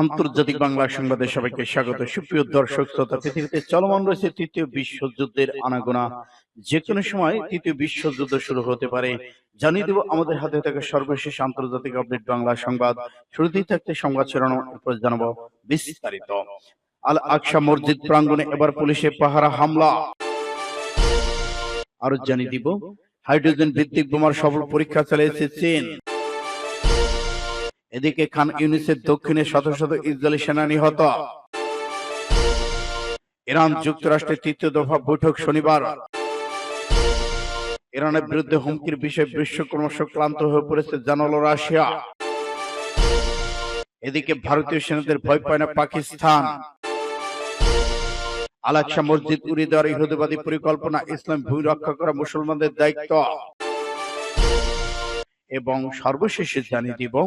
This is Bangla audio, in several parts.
আন্তর্জাতিক বাংলা সংবাদে সবাইকে স্বাগত। সুপ্রিয় দর্শক শ্রোতা, পৃথিবীতে চলমান রয়েছে তৃতীয় বিশ্বযুদ্ধের আনাগোনা। যে কোনো সময় তৃতীয় বিশ্বযুদ্ধ শুরু হতে পারে। জানিয়ে দেব আমাদের হাতে থাকা সর্বশেষ আন্তর্জাতিক আপডেট বাংলা সংবাদ। শুরুতেই থাকতে সংবাদ শিরোনাম, এরপর জানাবো বিস্তারিত। আল আকসা মসজিদ প্রাঙ্গণে এবার পুলিশের পাহারা হামলা। আরো জানিয়ে দিব হাইড্রোজেন ভিত্তিক বোমার সফল পরীক্ষা চালিয়েছে চীন। এদিকে খান ইউনিসের দক্ষিণে শত শত ইসরায়েলি সেনা নিহত। ইরান যুক্তরাষ্ট্রের তৃতীয় দফা বৈঠক শনিবার। ইরানের বিরুদ্ধে হুমকির বিষয়ে বিশ্ব ক্রমশ ক্লান্ত হয়ে পড়েছে জানালো রাশিয়া। এদিকে ভারতীয় সেনাদের ভয় পায় না পাকিস্তান। আল আকসা মসজিদ উড়িয়ে দেওয়ার ইহুদিবাদী পরিকল্পনা, ইসলাম ভূমি রক্ষা করা মুসলমানদের দায়িত্ব। এবং সর্বশেষে জানিয়ে দিব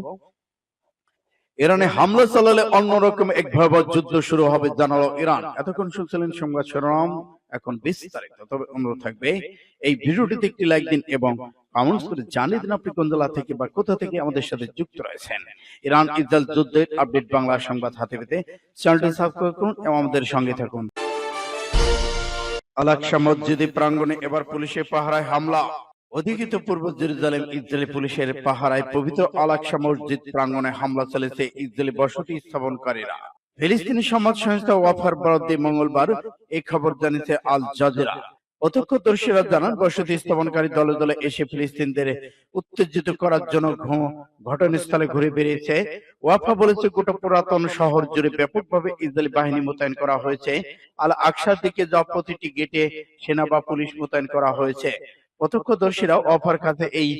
ইরানে হামলা চালালে অন্যরকম এক ভয়াবহ যুদ্ধ শুরু হবে জানালো ইরান। এতক্ষণ শুনছিলেন সংবাদ শিরোনাম, এখন বিস্তারিত। তবে অনুরোধ থাকবে এই ভিডিওটিতে একটি লাইক দিন এবং কমেন্টস করে জানিয়ে দিন আপনি কোন জেলা থেকে বা কোথা থেকে আমাদের সাথে যুক্ত রয়েছেন। ইরান ইসরায়েল যুদ্ধের আপডেট বাংলা সংবাদ হাতে পেতে চ্যানেলটি সাবস্ক্রাইব করুন এবং আমাদের সঙ্গে থাকুন। আল আকসা মসজিদ প্রাঙ্গণে এবার পুলিশের পাহারায় হামলা। অধিকৃত পূর্ব জেরুজালেম ইসরায়েলি পুলিশের পাহারায় পবিত্র আল আকসা মসজিদ প্রাঙ্গণে হামলা চালিয়েছে ইসরায়েলি বসতি স্থাপনকারীরা। ফিলিস্তিনি সংবাদ সংস্থা ওয়াফার বরাদ্দে মঙ্গলবার এই খবর জানিয়েছে আল জাজিরা। প্রত্যক্ষদর্শীরা জানান, বসতি স্থাপনকারী দলে দলে এসে ফিলিস্তিনদের উত্তেজিত করার জন্য ঘটনাস্থলে ঘুরে বেরিয়েছে। ওয়াফা বলেছে, গোটা পুরাতন শহর জুড়ে ব্যাপকভাবে ইসরায়েলি বাহিনী মোতায়েন করা হয়েছে। আল আকসার দিকে যাওয়া প্রতিটি গেটে সেনা বা পুলিশ মোতায়েন করা হয়েছে। প্রত্যক্ষদর্শীরা ওয়াফার কাছে এই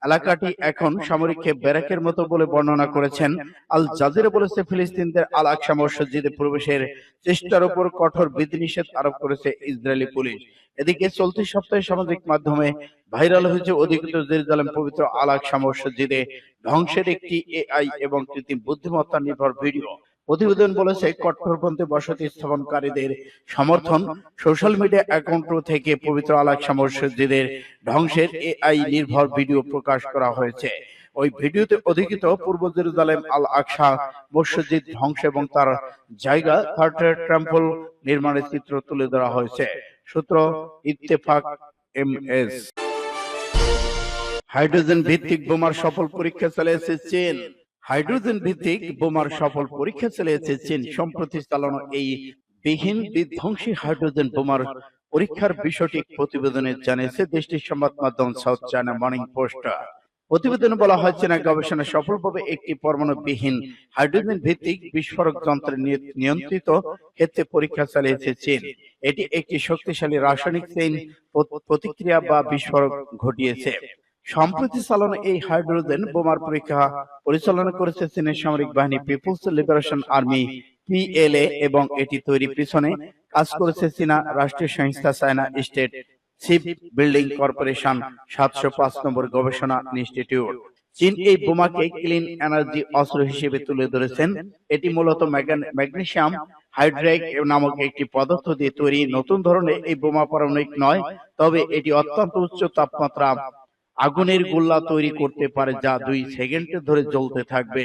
এলাকাটি এখন সামরিক ব্যারাকের মতো বলে বর্ণনা করেছেন। আল জাজিরা বলেছে, ফিলিস্তিনদের আল আকসা মসজিদে প্রবেশের চেষ্টার উপর কঠোর বিধিনিষেধ আরোপ করেছে ইসরায়েলি পুলিশ। এদিকে চলতি সপ্তাহে সামাজিক মাধ্যমে ভাইরাল হয়েছে অধিকৃত জেরুজালেম পবিত্র আল আকসা মসজিদে ধ্বংসের একটি এআই এবং কৃত্রিম বুদ্ধিমত্তা নির্ভর ভিডিও। প্রতিবেদন বলেছে, কট্টরপন্থী বসতি স্থাপনকারীদের সমর্থন সোশ্যাল মিডিয়া অ্যাকাউন্ট থেকে পবিত্র আল আকসা মসজিদের ধ্বংসের এআই নির্ভর ভিডিও প্রকাশ করা হয়েছে। ওই ভিডিওতে অধিকৃত পূর্ব জেরুজালেম আল আকসা মসজিদ ধ্বংস এবং তার জায়গা থার্ড টেম্পল নির্মাণের চিত্র তুলে ধরা হয়েছে। সূত্র ইত্তেফাক এমএস। হাইড্রোজেন ভিত্তিক বোমার সফল পরীক্ষা চালিয়েছে চীন। হাইড্রোজেন ভিত্তিক বোমার সফল পরীক্ষা চালিয়েছে চীন। সম্প্রতি চালানো এই বিহীন বিধ্বংসী হাইড্রোজেন বোমার পরীক্ষার বিষয়টি প্রতিবেদনে জানিয়েছে দেশটির সংবাদ মাধ্যম সাউথ চায়না মর্নিং পোস্ট। প্রতিবেদনে বলা হয়, চীনা গবেষণা সফলভাবে একটি পরমাণু বিহীন হাইড্রোজেন ভিত্তিক বিস্ফোরক যন্ত্রের নিয়ন্ত্রিত ক্ষেত্রে পরীক্ষা চালিয়েছে চীন। এটি একটি শক্তিশালী রাসায়নিক চেইন প্রতিক্রিয়া বা বিস্ফোরক ঘটিয়েছে। সম্প্রতি চালানো এই হাইড্রোজেন বোমার পরীক্ষা পরিচালনা করেছে চীনের সামরিক বাহিনী পিপলস লিবারেশন আর্মি পিএলএ এবং এটি তৈরির পিছনে কাজ করেছে চীনা রাষ্ট্রীয় সংস্থা China state ship building corporation 705 নম্বর গবেষণা ইনস্টিটিউট। চীন এই বোমাকে ক্লিন এনার্জি অস্ত্র হিসেবে তুলে ধরেছেন। এটি মূলত ম্যাগনেসিয়াম হাইড্রাইড নামক একটি পদার্থ দিয়ে তৈরি। নতুন ধরনের এই বোমা পারমাণবিক নয়, তবে এটি অত্যন্ত উচ্চ তাপমাত্রা আগুনের গোলা তৈরি করতে পারে, যা 2 সেকেন্ড ধরে জ্বলতে থাকবে।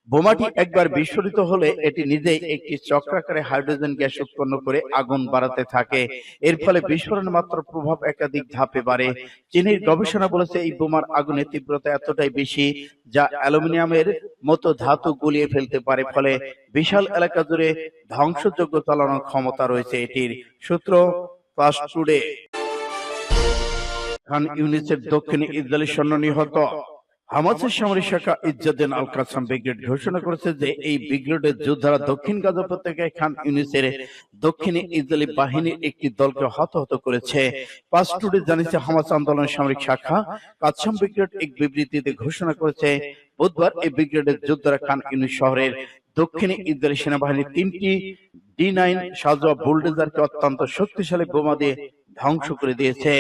বোমাটি একবার বিস্ফোরিত হলে এটি নিজেই একটি চক্রাকারে হাইড্রোজেন গ্যাস উৎপন্ন করে আগুন বাড়াতে থাকে। এর ফলে বিস্ফোরণ মাত্র প্রভাব একাধিক ধাপে বাড়ে। চীনের গবেষণা বলেছে, এই বোমার আগুনের তীব্রতা এতটাই বেশি যা অ্যালুমিনিয়ামের মতো ধাতু গলিয়ে ফেলতে পারে, ফলে বিশাল এলাকা জুড়ে ধ্বংসযজ্ঞ চালানোর ক্ষমতা রয়েছে এটির। সূত্র ফাস্ট টুডে। খান ইউনিসের দক্ষিণে ইসরায়েলি সৈন্য নিহত। হামাসের সামরিক শাখা ইজ্জাদ্দিন আল কাসাম ব্রিগেড ঘোষণা করেছে যে এই ব্রিগেডের যোদ্ধারা দক্ষিণ গাজা উপত্যকায় খান ইউনিসের দক্ষিণে ইসরায়েলি বাহিনীর একটি দলকে হতাহত করেছে। ফাস্ট টুডে জানিয়েছে, হামাস আন্দোলনের সামরিক শাখা কাসাম ব্রিগেড এক বিবৃতিতে ঘোষণা করেছে, বুধবার এই ব্রিগেডের যোদ্ধারা খান ইউনিস শহরের দক্ষিণে ইসরায়েলি সেনাবাহিনীর 3টি D9 সাজোয়া বুলডোজারকে অত্যন্ত শক্তিশালী বোমা দিয়ে ধ্বংস করে দিয়েছে।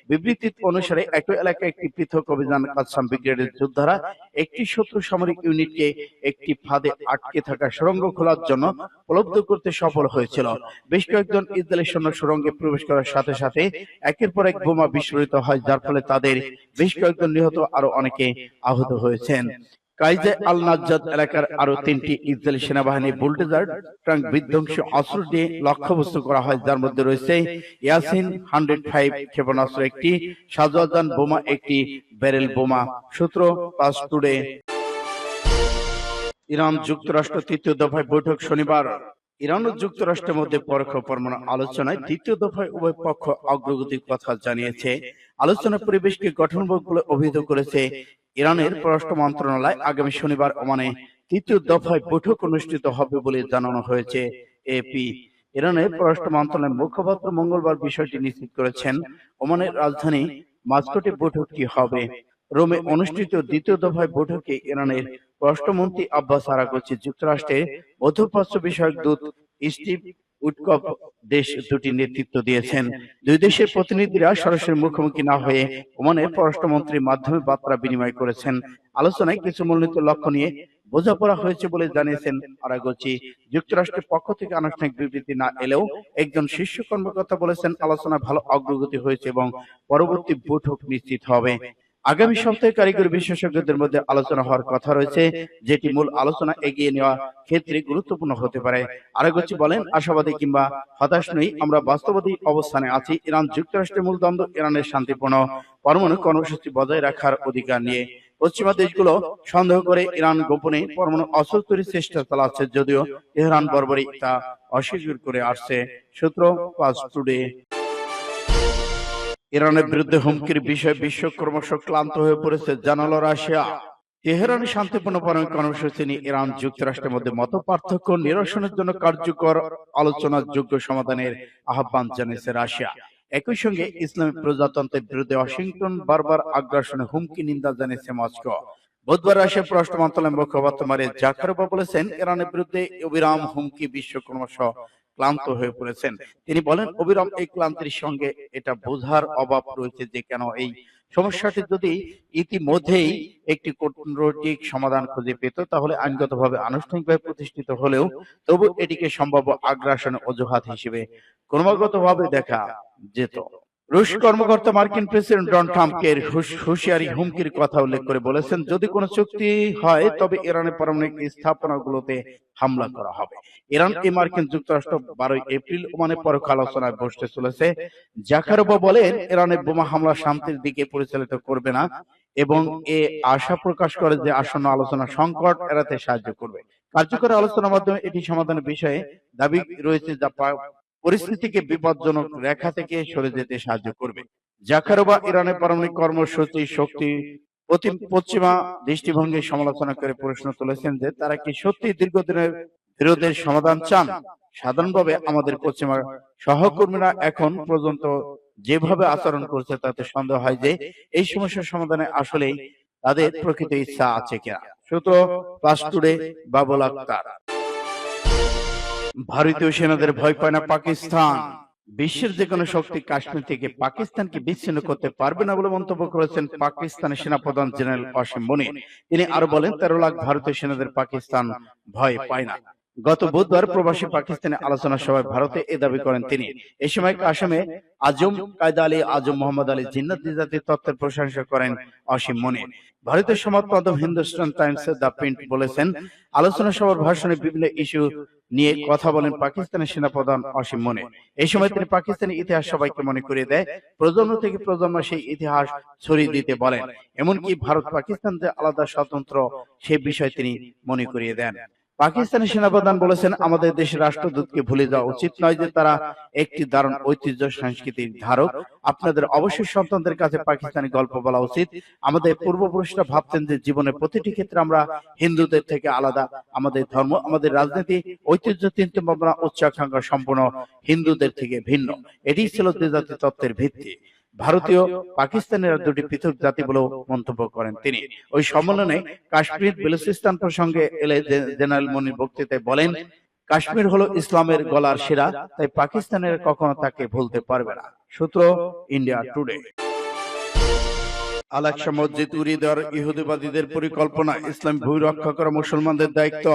বিবৃতি অনুসারে একই এলাকায় একটি পৃথক অভিযান কাসাম ব্রিগেডের যোদ্ধারা একটি শত্রু সামরিক ইউনিটকে একটি ফাঁদে আটকে থাকা সুড়ঙ্গ খোলার জন্য উপলব্ধ করতে সফল হয়েছিল। বেশ কয়েকজন ইসরায়েলি সৈন্য সুড়ঙ্গে প্রবেশ করার সাথে সাথে একের পর এক বোমা বিস্ফোরিত হয়, যার ফলে তাদের বেশ কয়েকজন নিহত, আরো অনেকে আহত হয়েছেন। কাইজে আল নাজ্জাদ এলাকার আরো 3টি ইসরায়েলি সেনাবাহিনী বুলডোজার ট্রাঙ্ক বিধ্বংসী অস্ত্র দিয়ে লক্ষ্যবস্তু করা হয়, যার মধ্যে রয়েছে ইয়াসিন 105 ক্ষেপণাস্ত্র, একটি সাজওয়াজান বোমা, একটি ব্যারেল বোমা। সূত্র পাস টুডে। ইরান যুক্তরাষ্ট্র তৃতীয় দফায় বৈঠক শনিবার। ইরান ও যুক্তরাষ্ট্রের মধ্যে পরোক্ষ পরমাণু আলোচনায় দ্বিতীয় দফায় উভয় পক্ষ অগ্রগতির কথা জানিয়েছে। আলোচনার পরিবেশকে গঠনমূলক বলে অভিহিত করেছে ইরানের পররাষ্ট্র মন্ত্রণালয়। আগামী শনিবার ওমানে তৃতীয় দফায় বৈঠক অনুষ্ঠিত হবে বলে জানানো হয়েছে এপি। ইরানের পররাষ্ট্র মন্ত্রণালয়ের মুখপাত্র মঙ্গলবার বিষয়টি নিশ্চিত করেছেন। ওমানের রাজধানী মাস্কটে বৈঠকটি হবে। রোমে অনুষ্ঠিত দ্বিতীয় দফায় বৈঠকে ইরানের পররাষ্ট্রমন্ত্রী আব্বাস আরাগচি, যুক্তরাষ্ট্রের মধ্যপ্রাচ্য বিষয়ক দূত স্টিভ উইটকফ দেশ দুটি নেতৃত্ব দিয়েছেন। দুই দেশের প্রতিনিধিরা সরাসরি মুখোমুখি না হয়ে ওমানের পররাষ্ট্রমন্ত্রীর মাধ্যমে বার্তা বিনিময় করেছেন। আলোচনায় কিছু মূলনীতি লক্ষ্য নিয়ে বোঝাপড়া হয়েছে বলে জানিয়েছেন আরাগচি। যুক্তরাষ্ট্রের পক্ষ থেকে আনুষ্ঠানিক বিবৃতি না এলেও একজন শীর্ষ কর্মকর্তা বলেছেন, আলোচনায় ভালো অগ্রগতি হয়েছে এবং পরবর্তী বৈঠক নিশ্চিত হবে। আগামী সপ্তাহে কারিগরি বিশেষজ্ঞদের মধ্যে আলোচনা হওয়ার কথা রয়েছে, যেটি মূল আলোচনা এগিয়ে নেওয়া ক্ষেত্রে গুরুত্বপূর্ণ হতে পারে। আরাগচি বলেন, আশাবাদী কিংবা হতাশ নই, আমরা বাস্তববাদী অবস্থানে আছি। ইরান যুক্তরাষ্ট্রের মূল দ্বন্দ্ব ইরানের শান্তিপূর্ণ পরমাণু কর্মসূচি বজায় রাখার অধিকার নিয়ে। পশ্চিমা দেশগুলো সন্দেহ করে ইরান গোপনে পরমাণু অস্ত্র তৈরির চেষ্টা চালাচ্ছে, যদিও তেহরান বরাবরই তা অস্বীকার করে আসছে। সূত্র ফাস্ট টুডে। ইরানের বিরুদ্ধে হুমকির বিষয়ে বিশ্ব ক্রমশ ক্লান্ত হয়ে পড়েছে, জানালো রাশিয়া। তেহরানের শান্তিপূর্ণ পরমাণু কর্মসূচি নিয়ে ইরান যুক্তরাষ্ট্রের মধ্যে মত পার্থক্য নিরসনের জন্য কার্যকর আলোচনার যোগ্য সমাধানের আহ্বান জানিয়েছে রাশিয়া। একই সঙ্গে ইসলামী প্রজাতন্ত্রের বিরুদ্ধে ওয়াশিংটন বারবার আগ্রাসনের হুমকি নিন্দা জানিয়েছে মস্কো। বুধবার রাশিয়ার পররাষ্ট্র মন্ত্রণালয়ের মুখপাত্র মারিয়া জাখারোভা বলেছেন, ইরানের বিরুদ্ধে অবিরাম হুমকি বিশ্ব ক্রমশ ক্লান্ত হয়ে পড়েছেন। তিনি বলেন, অবিরাম এই ক্লান্তির সঙ্গে এটা বোঝার অভাব রয়েছে যে কেন এই সমস্যাটি যদি ইতিমধ্যেই একটি কূটনৈতিক সমাধান খুঁজে পেত, তাহলে আইনগতভাবে আনুষ্ঠানিকভাবে প্রতিষ্ঠিত হলেও তবু এটিকে সম্ভাব্য আগ্রাসনের অজুহাত হিসেবে ক্রমাগতভাবে দেখা যেত। রুশ কর্মকর্তা মার্কিন প্রেসিডেন্ট ডোনাল্ড ট্রাম্পকে হুঁশিয়ারি হুমকির কথা উল্লেখ করে বলেছেন, যদি কোনো চুক্তি হয় তবে ইরানের পারমাণবিক স্থাপনাগুলোতে হামলা করা হবে। ইরান ও মার্কিন যুক্তরাষ্ট্র 12 এপ্রিল ওমানে পরোক্ষ আলোচনায় বসতে চলেছে। জাখারোভা বলেন, ইরানের বোমা হামলা শান্তির দিকে পরিচালিত করবে না এবং এ আশা প্রকাশ করে যে আসন্ন আলোচনা সংকট এড়াতে সাহায্য করবে। কার্যকর আলোচনার মাধ্যমে এটি সমাধানের বিষয়ে দাবি রয়েছে, যা পরিস্থিতিকে বিপজ্জনক রেখা থেকে সরে যেতে সাহায্য করবে। জাখারোভা ইরানের পারমাণবিক কর্মসূচি শক্তি পশ্চিমা দৃষ্টিভঙ্গির সমালোচনা করে প্রশ্ন তুলেছেন যে তারা কি সত্যি দীর্ঘদিনের বিরোধের সমাধান চান। সাধারণভাবে আমাদের পশ্চিমা সহকর্মীরা এখন পর্যন্ত যেভাবে আচরণ করছে তাতে সন্দেহ হয় যে এই সমস্যার সমাধানে আসলেই তাদের প্রকৃত ইচ্ছা আছে কিনা। সূত্র ফাস্ট টুডে, বাবুল আক্তার। ভারতীয় সেনাদের ভয় পায় না পাকিস্তান। বিশ্বের যে কোনো শক্তি কাশ্মীর থেকে পাকিস্তানকে বিচ্ছিন্ন করতে পারবে না বলে মন্তব্য করেছেন পাকিস্তানের সেনাপ্রধান জেনারেল ওয়াসিম মুনির। তিনি আরো বলেন, 13 লাখ ভারতীয় সেনাদের পাকিস্তান ভয় পায় না। গত বুধবার প্রবাসী পাকিস্তানে আলোচনা সভায় ভারতে এ দাবি করেন তিনি। এ সময় কাশেমে আজম কায়দা আলী আজম মোহাম্মদ আলী জিন্নাত জাতির তত্ত্বের প্রশংসা করেন ওয়াসিম মুনির। ভারতের সংবাদ মাধ্যম হিন্দুস্তান টাইমস দ্য প্রিন্ট বলেছেন, আলোচনা সভার ভাষণে বিভিন্ন ইস্যু নিয়ে কথা বলেন পাকিস্তানের সেনাপ্রধান ওয়াসিম মুনির। এই সময় তিনি পাকিস্তানের ইতিহাস সবাইকে মনে করিয়ে দেয়, প্রজন্ম থেকে প্রজন্ম সেই ইতিহাস ছড়িয়ে দিতে বলেন। এমনকি ভারত পাকিস্তান যে আলাদা স্বতন্ত্র সে বিষয় তিনি মনে করিয়ে দেন। পাকিস্তানের সেনাপ্রধান বলেছেন, আমাদের দেশের রাষ্ট্রদূতকে ভুলে যাওয়া উচিত নয় যে তারা একটি দারুণ ঐতিহ্য সংস্কৃতির ধারক। আপনাদের অবশ্যই সন্তানদের কাছে পাকিস্তানি গল্প বলা উচিত। আমাদের পূর্বপুরুষরা ভাবতেন যে জীবনের প্রতিটি ক্ষেত্রে আমরা হিন্দুদের থেকে আলাদা। আমাদের ধর্ম, আমাদের রাজনীতি, ঐতিহ্য, চিন্তা ভাবনা, উচ্চাকাঙ্ক্ষা সম্পূর্ণ হিন্দুদের থেকে ভিন্ন। এটি ছিল দ্বিজাতি তত্ত্বের ভিত্তি। ভারতীয় পাকিস্তানের দুটি পৃথক জাতি বলেও মন্তব্য করেন তিনি। ওই সম্মেলনে কাশ্মীর বেলুচিস্তান প্রসঙ্গে এলে জেনারেল মুনির বক্তৃতায় বলেন, কাশ্মীর হলো ইসলামের গলার শিরা, তাই পাকিস্তানের কখনো তাকে ভুলতে পারবে না। সূত্র ইন্ডিয়া টুডে। আল-আকসা মসজিদ উড়িয়ে দেওয়ার ইহুদিবাদীদের পরিকল্পনা, ইসলাম ভূমি রক্ষা করা মুসলমানদের দায়িত্ব।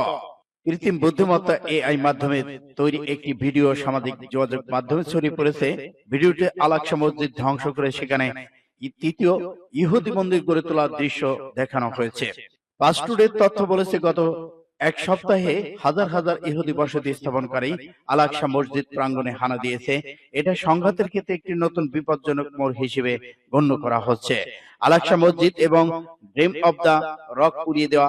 কৃত্রিম বুদ্ধিমত্তা এআই মাধ্যমে তৈরি একটি ভিডিও সামাজিক যোগাযোগ মাধ্যমে ছড়িয়ে পড়েছে। ভিডিওতে আল-আকসা মসজিদ ধ্বংস করে সেখানে তৃতীয় ইহুদি মন্দির গড়ে তোলার দৃশ্য দেখানো হয়েছে। পাঁচ টুডের তথ্য বলেছে গত এক সপ্তাহে হাজার হাজার ইহুদি বসতি স্থাপনকারী আল আকসা মসজিদ প্রাঙ্গণে হানা দিয়েছে। এটা সংঘাতের ক্ষেত্রে একটি নতুন বিপজ্জনক মোড় হিসেবে গণ্য করা হচ্ছে। আল আকসা মসজিদ এবং ড্রিম অব দা রক উড়িয়ে দেওয়া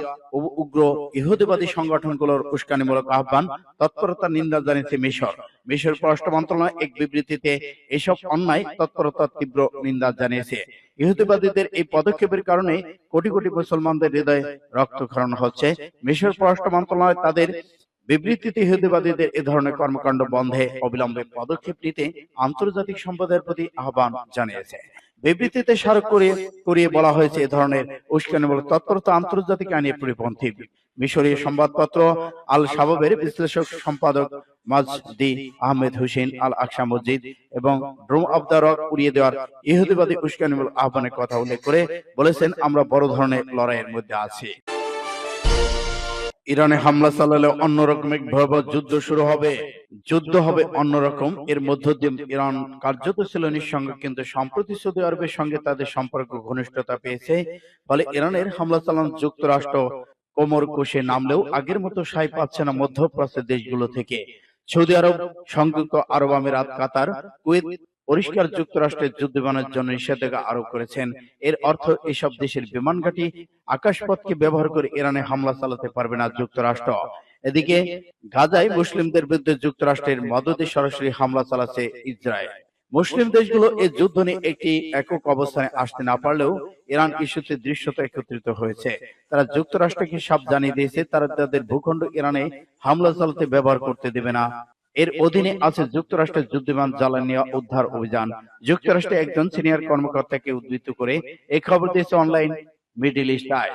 উগ্র ইহুদিবাদী সংগঠনগুলোর উস্কানিমূলক আহ্বান তৎপরতার নিন্দা জানিয়েছে মিশর। মিশর পররাষ্ট্র মন্ত্রণালয় এক বিবৃতিতে এসব অন্যায় তৎপরতার তীব্র নিন্দা জানিয়েছে। ইহুদিবাদীদের এই পদক্ষেপের কারণে কোটি কোটি মুসলমানদের হৃদয়ে রক্তক্ষরণ হচ্ছে। মিশর পররাষ্ট্র মন্ত্রণালয় তাদের বিবৃতিতে ইহুদিবাদীদের এ ধরনের কর্মকাণ্ড বন্ধে অবিলম্বে পদক্ষেপ নিতে আন্তর্জাতিক সম্প্রদায়ের প্রতি আহ্বান জানিয়েছে। বিবৃতিতে স্মারক করিয়ে বলা হয়েছে, এ ধরনের উস্কানিমূলক তৎপরতা আন্তর্জাতিক আইনের পরিপন্থী। মিশরীয় সংবাদপত্র আল শাবাবের বিশ্লেষক সম্পাদক মাজদি আহমেদ হুসেন আল আকসা মসজিদ এবং ড্রোম অব দ্য রক উড়িয়ে দেওয়ার ইহুদিবাদী উস্কানিমূলক আহ্বানের কথা উল্লেখ করে বলেছেন, আমরা বড় ধরনের লড়াইয়ের মধ্যে আছি। ইরানে হামলা চালালে অন্যরকম এক ভয়াবহ যুদ্ধ শুরু হবে। যুদ্ধ হবে অন্যরকম। এর মধ্য দিয়ে ইরান কার্যত ছিল নিঃসঙ্গ, কিন্তু সম্প্রতি সৌদি আরবের সঙ্গে তাদের সম্পর্ক ঘনিষ্ঠতা পেয়েছে। ফলে ইরানের হামলা চালানো যুক্তরাষ্ট্র কোমর কষে নামলেও আগের মতো সায় পাচ্ছে না মধ্যপ্রাচ্যের দেশগুলো থেকে। সৌদি আরব, সংযুক্ত আরব আমিরাত, কাতার, কুয়েত পরিষ্কার যুক্তরাষ্ট্রের যুদ্ধ বিমানের জন্য নিষেধাজ্ঞা আরোপ করেছেন। এর অর্থ এসব দেশের বিমান ঘাঁটি, আকাশপথকে ব্যবহার করে ইরানে হামলা চালাতে পারবে না যুক্তরাষ্ট্র। এদিকে গাজায় মুসলিমদের বিরুদ্ধে যুক্তরাষ্ট্রের মদদে সরাসরি হামলা চালাচ্ছে ইসরায়েল। মুসলিম দেশগুলো এই যুদ্ধ নিয়ে একটি একক অবস্থানে আসতে না পারলেও ইরান ইস্যুতে দৃশ্যত একত্রিত হয়েছে। তারা যুক্তরাষ্ট্রকে সব জানিয়ে দিয়েছে, তারা তাদের ভূখণ্ড ইরানে হামলা চালাতে ব্যবহার করতে দেবে না। এর অধীনে আছে যুক্তরাষ্ট্রের যুদ্ধবিমান জ্বালানি উদ্ধার অভিযান। যুক্তরাষ্ট্রের একজন সিনিয়র কর্মকর্তাকে উদ্ধৃত করে এই খবর দিয়েছে অনলাইন মিডল ইস্ট আই।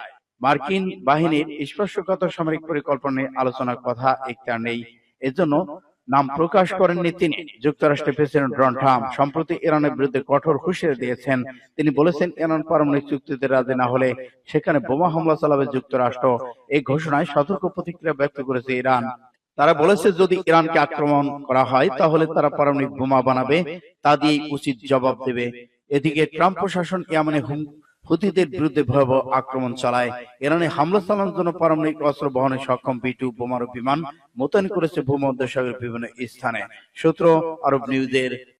মার্কিন বাহিনীর স্পর্শকাতর সামরিক পরিকল্পনা নিয়ে আলোচনার কথা একটা নেই, এজন্য নাম প্রকাশ করেননি তিনি। যুক্তরাষ্ট্রের প্রেসিডেন্ট ডোনাল্ড ট্রাম্প সম্প্রতি ইরানের বিরুদ্ধে কঠোর হুঁশিয়ারি দিয়েছেন। তিনি বলেছেন, ইরান পারমাণবিক চুক্তিতে রাজি না হলে সেখানে বোমা হামলা চালাবে যুক্তরাষ্ট্র। এই ঘোষণায় সতর্ক প্রতিক্রিয়া ব্যক্ত করেছে ইরান। তারা বলেছে, যদি ইরানকে আক্রমণ করা হয় তাহলে তারা পারমাণবিক বোমা বানাবে, তা দিয়ে উচিত জবাব দেবে। এদিকে ট্রাম্প প্রশাসন ইয়ামেনে হুথিদের বিরুদ্ধে ভয়াবহ আক্রমণ চালায়। ইরানে হামলা চালানোর জন্য পারমাণবিক অস্ত্র বহনে সক্ষম B-2 বোমারু বিমান মোতায়েন করেছে ভূমধ্যসাগরের বিভিন্ন স্থানে। সূত্র আরব নিউজের।